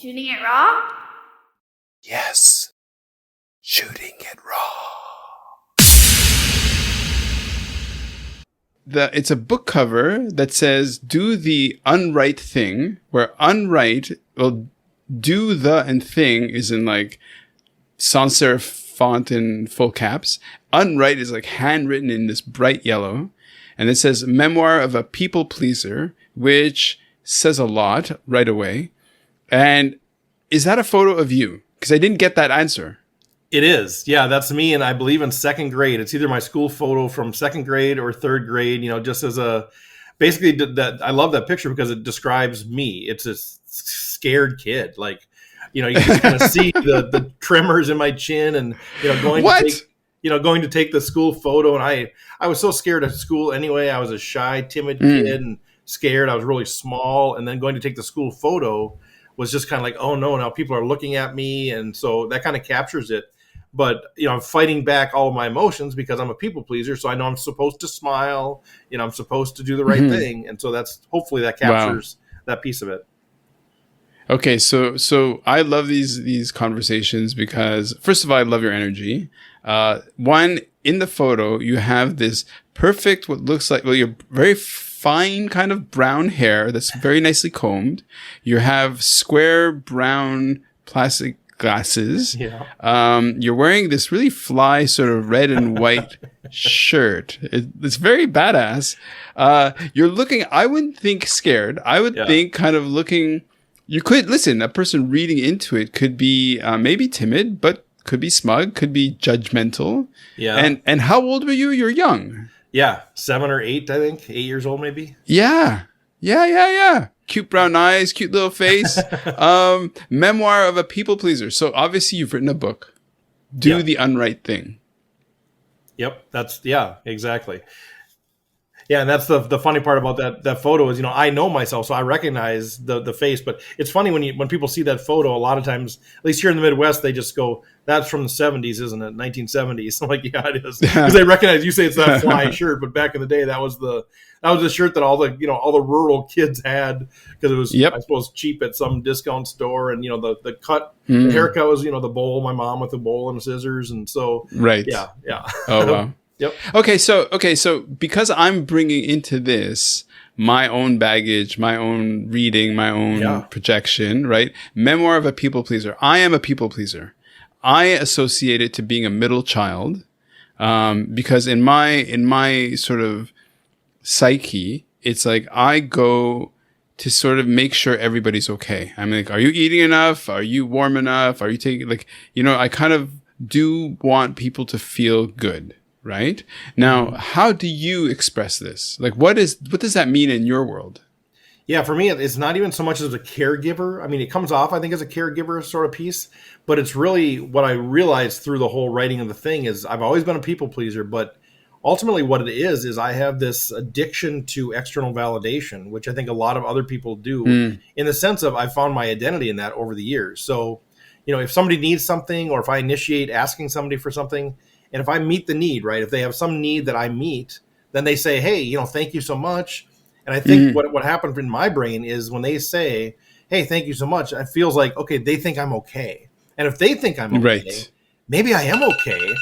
Shooting it raw? Yes. Shooting it raw. It's a book cover that says, do the unright thing, where unright, well, do the and thing is in like sans serif font in full caps. Unright is like handwritten in this bright yellow. And it says memoir of a people pleaser, which says a lot right away. And is that a photo of you? Because I didn't get that answer. It is. Yeah, that's me. And I believe in second grade. It's either my school photo from second grade or third grade, just as basically that. I love that picture because it describes me. It's a scared kid. Like, you can kind of see the tremors in my chin and, going to take the school photo. And I was so scared at school anyway. I was a shy, timid kid and scared. I was really small. And then going to take the school photo was just kind of like, oh no, now people are looking at me. And so that kind of captures it. But, I'm fighting back all of my emotions because I'm a people pleaser. So I know I'm supposed to smile, I'm supposed to do the right thing. And so hopefully that captures that piece of it. Okay. So I love these conversations because first of all, I love your energy. One, in the photo, you have this perfect, what looks like, well, you're very fine kind of brown hair that's very nicely combed. You have square brown plastic glasses. Yeah. You're wearing this really fly sort of red and white shirt. It's very badass. You're looking, I wouldn't think scared. I would think kind of looking, you could, listen, a person reading into it could be maybe timid, but could be smug, could be judgmental. Yeah. And how old were you? You're young. Yeah. 7 or 8, I think. 8 years old, maybe. Yeah. Cute brown eyes, cute little face. Memoir of a people pleaser. So obviously you've written a book. Do the unright thing. Yep. Exactly. Yeah, and that's the funny part about that photo is, I know myself, so I recognize the face. But it's funny when people see that photo, a lot of times, at least here in the Midwest, they just go, "That's from the '70s, isn't it? 1970s." I'm like, "Yeah, it is," because they recognize. You say it's that fly shirt, but back in the day, that was the shirt that all the rural kids had because it was, I suppose, cheap at some discount store, and the cut, the haircut was the bowl, my mom with the bowl and the scissors, and so right, yeah. Oh wow. Yep. Okay, so because I'm bringing into this my own baggage, my own reading, my own projection, right? Memoir of a people pleaser. I am a people pleaser. I associate it to being a middle child, because in my sort of psyche, it's like I go to sort of make sure everybody's okay. I'm like, are you eating enough? Are you warm enough? Are you taking I kind of do want people to feel good. Right? Now, how do you express this? Like, what does that mean in your world? Yeah, for me, it's not even so much as a caregiver. I mean, it comes off, I think, as a caregiver sort of piece, but it's really what I realized through the whole writing of the thing is I've always been a people pleaser, but ultimately what it is I have this addiction to external validation, which I think a lot of other people do in the sense of I found my identity in that over the years. So, if somebody needs something or if I initiate asking somebody for something, and if I meet the need, right, if they have some need that I meet, then they say, hey, thank you so much. And I think what happened in my brain is when they say, hey, thank you so much, it feels like, okay, they think I'm okay. And if they think I'm okay, maybe I am okay.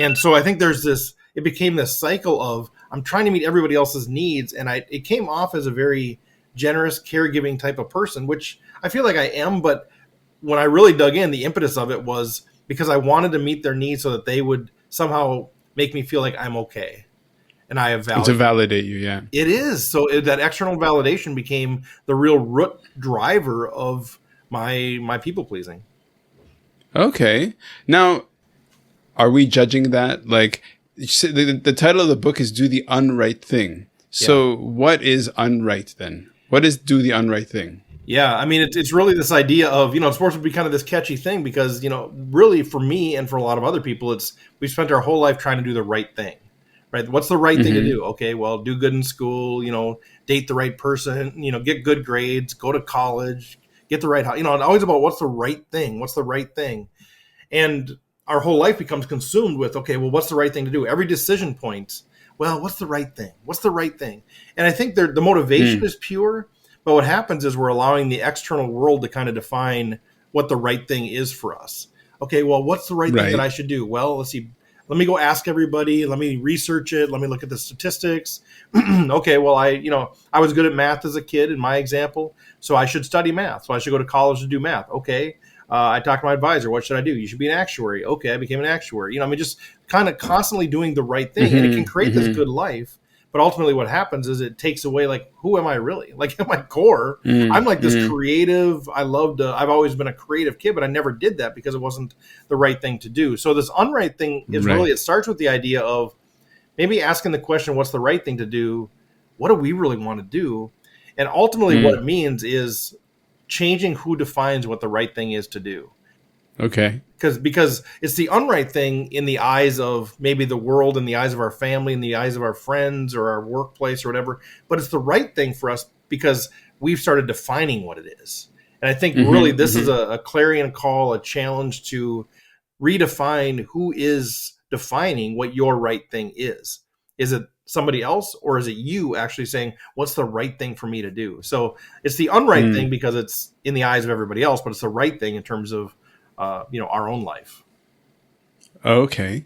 And so I think it became this cycle of I'm trying to meet everybody else's needs. And it came off as a very generous, caregiving type of person, which I feel like I am. But when I really dug in, the impetus of it was because I wanted to meet their needs so that they would somehow make me feel like I'm okay. And I have value. To validate you, yeah. It is. So that external validation became the real root driver of my people pleasing. Okay. Now, are we judging that? Like, the title of the book is Do the Unright Thing. So what is unright then? What is do the unright thing? Yeah, I mean, it's really this idea of, sports would be kind of this catchy thing because, really for me and for a lot of other people, we spent our whole life trying to do the right thing, right? What's the right thing to do? Okay, well, do good in school, date the right person, get good grades, go to college, get the right house, always about what's the right thing? What's the right thing? And our whole life becomes consumed with, okay, well, what's the right thing to do? Every decision point, well, what's the right thing? What's the right thing? And I think the motivation is pure. But what happens is we're allowing the external world to kind of define what the right thing is for us. Okay, well, what's the right thing that I should do? Well, let's see. Let me go ask everybody. Let me research it. Let me look at the statistics. Okay, well, I was good at math as a kid in my example, so I should study math. So I should go to college to do math. Okay. I talked to my advisor. What should I do? You should be an actuary. Okay, I became an actuary. Just kind of constantly doing the right thing, and it can create this good life. But ultimately what happens is it takes away, like, who am I really? Like, at my core, I'm like this creative. I've always been a creative kid, but I never did that because it wasn't the right thing to do. So this unright thing is really, it starts with the idea of maybe asking the question, what's the right thing to do? What do we really want to do? And ultimately what it means is changing who defines what the right thing is to do. Okay. Because it's the unright thing in the eyes of maybe the world, in the eyes of our family, in the eyes of our friends or our workplace or whatever. But it's the right thing for us because we've started defining what it is. And I think really this is a clarion call, a challenge to redefine who is defining what your right thing is. Is it somebody else, or is it you actually saying, what's the right thing for me to do? So it's the unright thing because it's in the eyes of everybody else, but it's the right thing in terms of our own life. Okay.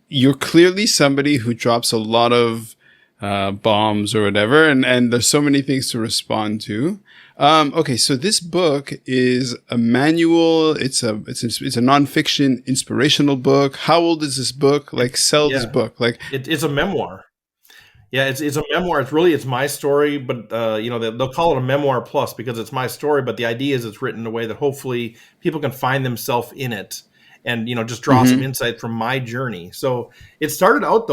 You're clearly somebody who drops a lot of bombs or whatever, and there's so many things to respond to. Okay, so this book is a manual. It's a nonfiction inspirational book. How old is this book? Like, sell this book. Like, it's a memoir. Yeah, it's a memoir. It's my story, but they'll call it a memoir plus because it's my story. But the idea is it's written in a way that hopefully people can find themselves in it, and just draw some insight from my journey. So it started out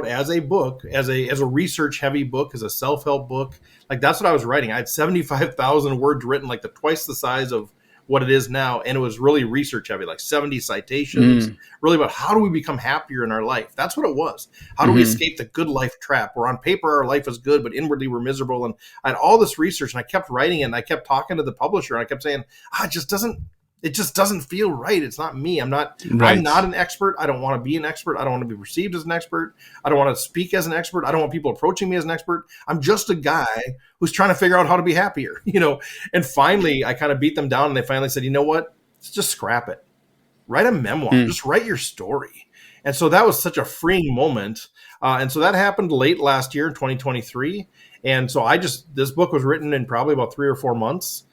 as a book, as a research heavy book, as a self-help book. Like, that's what I was writing. I had 75,000 words written, like twice the size of what it is now, and it was really research heavy, like 70 citations, really about how do we become happier in our life. That's what it was. How do we escape the good life trap, where on paper our life is good, but inwardly we're miserable? And I had all this research, and I kept writing it, and I kept talking to the publisher, and I kept saying, it just doesn't feel right. It's not me. I'm not an expert. I don't want to be an expert. I don't want to be perceived as an expert. I don't want to speak as an expert. I don't want people approaching me as an expert. I'm just a guy who's trying to figure out how to be happier, And finally, I kind of beat them down, and they finally said, you know what? Let's just scrap it. Write a memoir. Just write your story. And so that was such a freeing moment. And so that happened late last year in 2023. And so this book was written in probably about 3 or 4 months,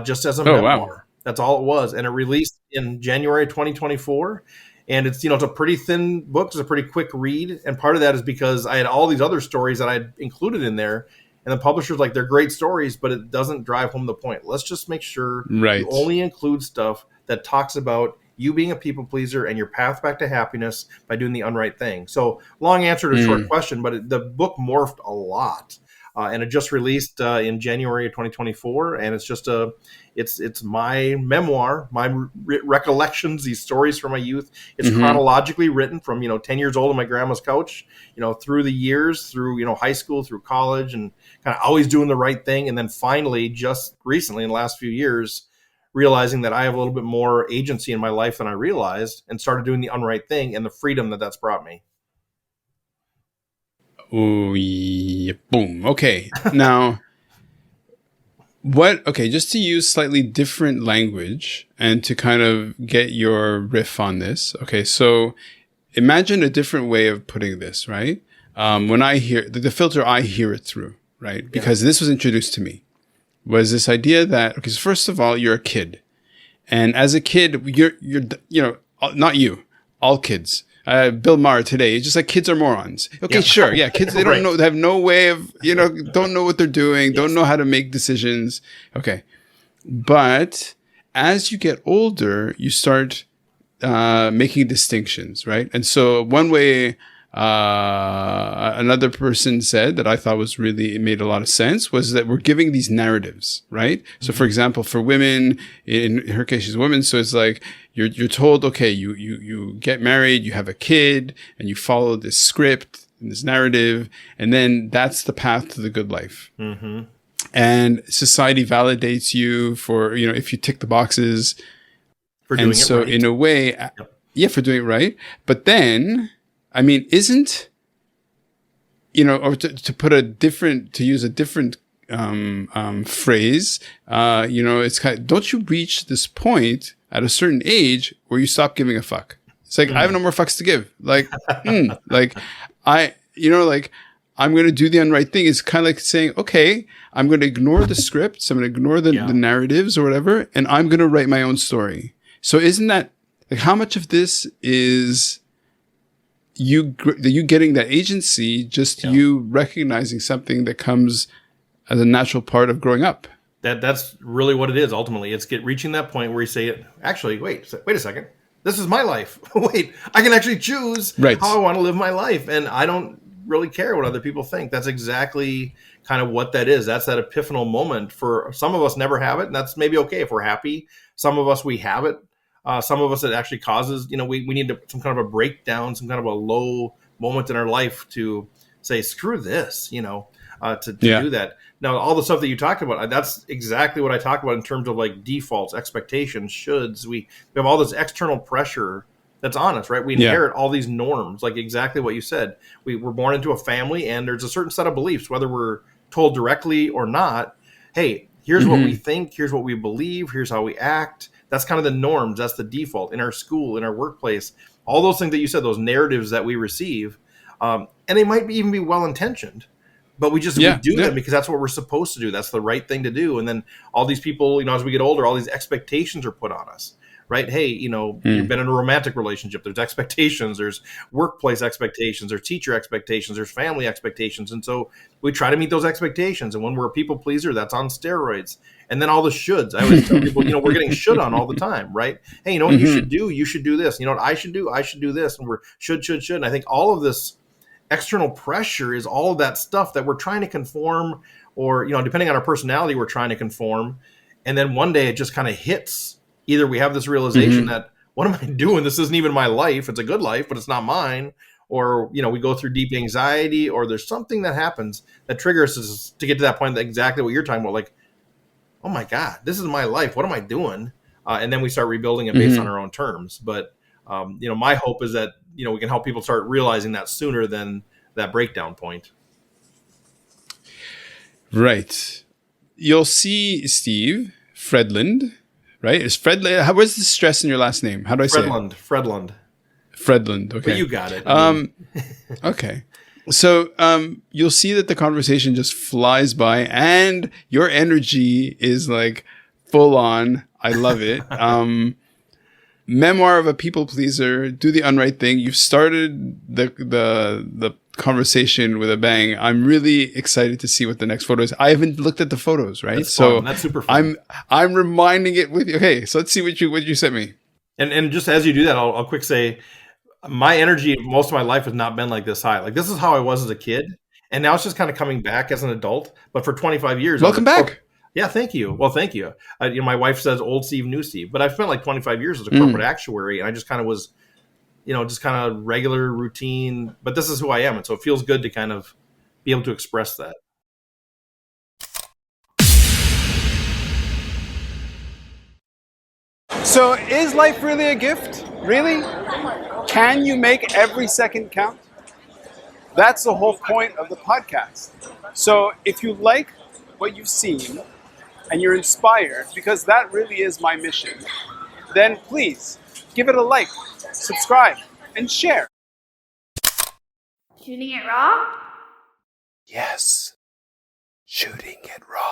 just as a memoir. Wow. That's all it was. And it released in January 2024. And it's a pretty thin book. It's a pretty quick read. And part of that is because I had all these other stories that I had included in there. And the publisher's like, they're great stories, but it doesn't drive home the point. Let's just make sure you only include stuff that talks about you being a people pleaser and your path back to happiness by doing the unright thing. So long answer to a short question, but the book morphed a lot. And it just released in January of 2024, and it's just it's my memoir, my recollections, these stories from my youth. It's chronologically written from 10 years old on my grandma's couch, through the years, through high school, through college, and kind of always doing the right thing, and then finally, just recently in the last few years, realizing that I have a little bit more agency in my life than I realized, and started doing the unright thing, and the freedom that that's brought me. Oh, yeah, boom. Okay. Now, just to use slightly different language and to kind of get your riff on this. Okay. So imagine a different way of putting this, right? When I hear the filter, I hear it through, right? Because this was introduced to me, was this idea that, okay, so first of all, you're a kid. And as a kid, you're not you, all kids. Bill Maher today, just like kids are morons. Okay, sure. Yeah. Kids, they don't know, they have no way of, don't know what they're doing, don't know how to make decisions. Okay. But as you get older, you start, making distinctions, right? And so one way, another person said that I thought it made a lot of sense was that we're giving these narratives, right? So for example, for women, in her case, she's a woman. So it's like, you're told, okay, you get married, you have a kid, and you follow this script and this narrative, and then that's the path to the good life. And society validates you for, if you tick the boxes. For doing it right. In a way, for doing it right. But then, I mean, isn't or to use a different phrase, it's kind of, don't you reach this point at a certain age where you stop giving a fuck? It's like, I have no more fucks to give. Like, I'm going to do the unright thing. It's kind of like saying, okay, I'm going to ignore the scripts. I'm going to ignore the narratives or whatever. And I'm going to write my own story. So isn't that like, how much of this is you getting that agency, just you recognizing something that comes as a natural part of growing up? That's really what it is. Ultimately, it's reaching that point where you say, actually, wait a second. This is my life. Wait, I can actually choose how I want to live my life. And I don't really care what other people think. That's exactly kind of what that is. That's that epiphanal moment. For some of us never have it. And that's maybe okay if we're happy. Some of us, we have it. Some of us, it actually causes, we need some kind of a breakdown, some kind of a low moment in our life to say, screw this, to do that. Now, all the stuff that you talked about, that's exactly what I talk about in terms of like defaults, expectations, shoulds. We have all this external pressure that's on us, right? We inherit all these norms, like exactly what you said. We're born into a family, and there's a certain set of beliefs, whether we're told directly or not. Hey, here's what we think. Here's what we believe. Here's how we act. That's kind of the norms. That's the default in our school, in our workplace. All those things that you said, those narratives that we receive, and they might even be well-intentioned. But we do them because that's what we're supposed to do. That's the right thing to do. And then all these people, as we get older, all these expectations are put on us, right? Hey, you've been in a romantic relationship. There's expectations. There's workplace expectations. There's teacher expectations. There's family expectations. And so we try to meet those expectations. And when we're a people pleaser, that's on steroids. And then all the shoulds. I always tell people, we're getting should on all the time, right? Hey, you know what you should do? You should do this. You know what I should do? I should do this. And we're should. And I think all of this external pressure is all of that stuff that we're trying to conform, or, depending on our personality, we're trying to conform. And then one day it just kind of hits. Either we have this realization that, what am I doing? This isn't even my life. It's a good life, but it's not mine. Or, we go through deep anxiety, or there's something that happens that triggers us to get to that point, that exactly what you're talking about. Like, oh my God, this is my life. What am I doing? And then we start rebuilding it based on our own terms. But, my hope is that, we can help people start realizing that sooner than that breakdown point. Right. You'll see Steve Fredlund, right? Is Fredlund? Where's the stress in your last name? How do I say it? Fredlund. Fredlund. Okay. But you got it. Okay. So you'll see that the conversation just flies by, and your energy is like full on. I love it. Memoir of a people pleaser. Do the unright thing. You've started the conversation with a bang. I'm really excited to see what the next photo is. I haven't looked at the photos, right? That's fun. That's super fun. I'm reminding it with you. Okay, so let's see what you sent me. And just as you do that, I'll quick say, my energy most of my life has not been like this high. Like, this is how I was as a kid, and now it's just kind of coming back as an adult. But for 25 years, welcome back. Yeah, thank you. Well, thank you. My wife says old Steve, new Steve, but I've spent like 25 years as a corporate actuary, and I just kind of was, just kind of regular routine. But this is who I am, and so it feels good to kind of be able to express that. So, is life really a gift? Really? Can you make every second count? That's the whole point of the podcast. So, if you like what you've seen, and you're inspired, because that really is my mission, then please give it a like, subscribe, and share. Shooting it raw? Yes. Shooting it raw.